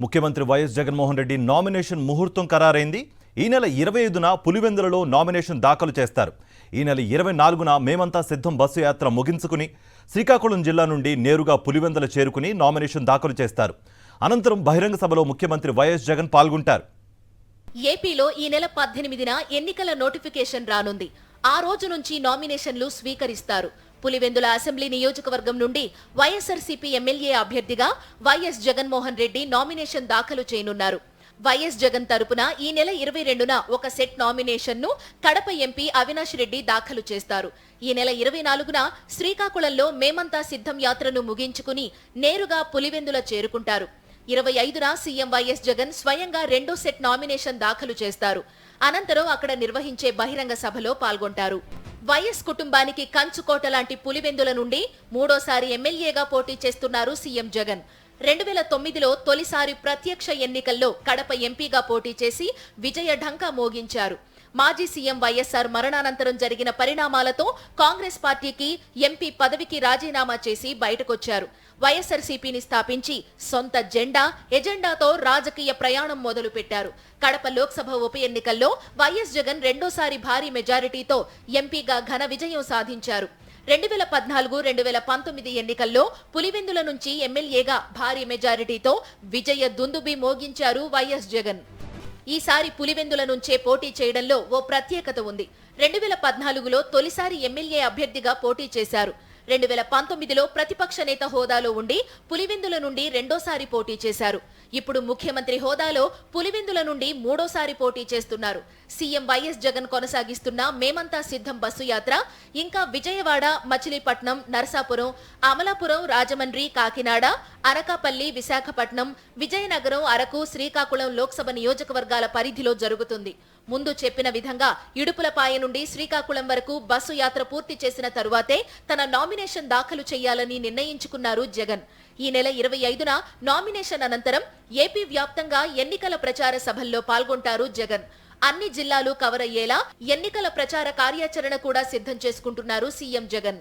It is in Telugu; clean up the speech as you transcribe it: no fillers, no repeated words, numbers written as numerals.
ముఖ్యమంత్రి వైఎస్ జగన్మోహన్ రెడ్డి నామినేషన్ ముహూర్తం ఖరారైంది. ఈ నెల 25న పులివెందులలో నామినేషన్ దాఖలు చేస్తారు. ఈ నెల 24న మేమంతా సిద్ధం బస్సు యాత్ర ముగించుకుని శ్రీకాకుళం జిల్లా నుండి నేరుగా పులివెందుల చేరుకుని నామినేషన్ దాఖలు చేస్తారు. అనంతరం బహిరంగ సభలో ముఖ్యమంత్రి వైఎస్ జగన్ పాల్గొంటారు. ఏపీలో ఈ నెల 18న ఎన్నికల నోటిఫికేషన్ రానుంది. ఆ రోజు నుంచి నామినేషన్లు స్వీకరిస్తారు. పులివెందుల అసెంబ్లీ నియోజకవర్గం నుండి వైఎస్ఆర్సీపీ ఎమ్మెల్యే అభ్యర్థిగా వైఎస్ జగన్మోహన్ రెడ్డి నామినేషన్ దాఖలు చేయనున్నారు. వైఎస్ జగన్ తరపున ఈ నెల 22న ఒక సెట్ నామినేషన్ ను కడప ఎంపీ అవినాష్ రెడ్డి దాఖలు చేస్తారు. ఈ నెల 24న శ్రీకాకుళంలో మేమంతా సిద్ధం యాత్రను ముగించుకుని నేరుగా పులివెందుల చేరుకుంటారు. 25న సీఎం వైఎస్ జగన్ స్వయంగా రెండో సెట్ నామినేషన్ దాఖలు చేస్తారు. అనంతరం అక్కడ నిర్వహించే బహిరంగ సభలో పాల్గొంటారు. వైఎస్ కుటుంబానికి కంచుకోట లాంటి పులివెందుల నుండి మూడోసారి ఎమ్మెల్యేగా పోటీ చేస్తున్నారు సీఎం జగన్. 2009లో తొలిసారి ప్రత్యక్ష ఎన్నికల్లో కడప ఎంపీగా పోటీ చేసి విజయ ఢంకా మోగించారు. మాజీ సీఎం వైఎస్ఆర్ మరణానంతరం జరిగిన పరిణామాలతో కాంగ్రెస్ పార్టీకి ఎంపీ పదవికి రాజీనామా చేసి బయటకొచ్చారు. వైఎస్ఆర్సీపీని స్థాపించి సొంత ఎజెండాతో రాజకీయ ప్రయాణం మొదలుపెట్టారు. కడప లోక్సభ ఉప ఎన్నికల్లో వైఎస్ జగన్ రెండోసారి భారీ మెజారిటీతో ఎంపీగా ఘన విజయం సాధించారు. 2014, 2019 ఎన్నికల్లో పులివెందుల నుంచి ఎమ్మెల్యేగా భారీ మెజారిటీతో విజయ దుందుబి మోగించారు వైఎస్ జగన్. ఈసారి పులివెందుల నుంచే పోటీ చేయడంలో ఓ ప్రత్యేకత ఉంది. 2014లో తొలిసారి ఎమ్మెల్యే అభ్యర్థిగా పోటీ చేశారు. 2019లో ప్రతిపక్ష నేత హోదాలో ఉండి పులివెందుల నుండి రెండోసారి పోటీ చేశారు. ఇప్పుడు ముఖ్యమంత్రి హోదాలో పులివెందుల నుండి మూడోసారి పోటీ చేస్తున్నారు. సీఎం వైఎస్ జగన్ కొనసాగిస్తున్న మేమంతా సిద్ధం బస్సు యాత్ర ఇంకా విజయవాడ, మచిలీపట్నం, నరసాపురం, అమలాపురం, రాజమండ్రి, కాకినాడ, అనకాపల్లి, విశాఖపట్నం, విజయనగరం, అరకు, శ్రీకాకుళం లోక్సభ నియోజకవర్గాల పరిధిలో జరుగుతుంది. ముందు చెప్పిన విధంగా ఇడుపులపాయ నుండి శ్రీకాకుళం వరకు బస్సు యాత్ర పూర్తి చేసిన తరువాతే తన నామినేషన్ దాఖలు చేయాలని నిర్ణయించుకున్నారు జగన్. ఈ నెల 25న నామినేషన్ అనంతరం ఏపీ వ్యాప్తంగా ఎన్నికల ప్రచార సభల్లో పాల్గొంటారు జగన్. అన్ని జిల్లాలు కవర్ అయ్యేలా ఎన్నికల ప్రచార కార్యాచరణ కూడా సిద్ధం చేసుకుంటున్నారు సీఎం జగన్.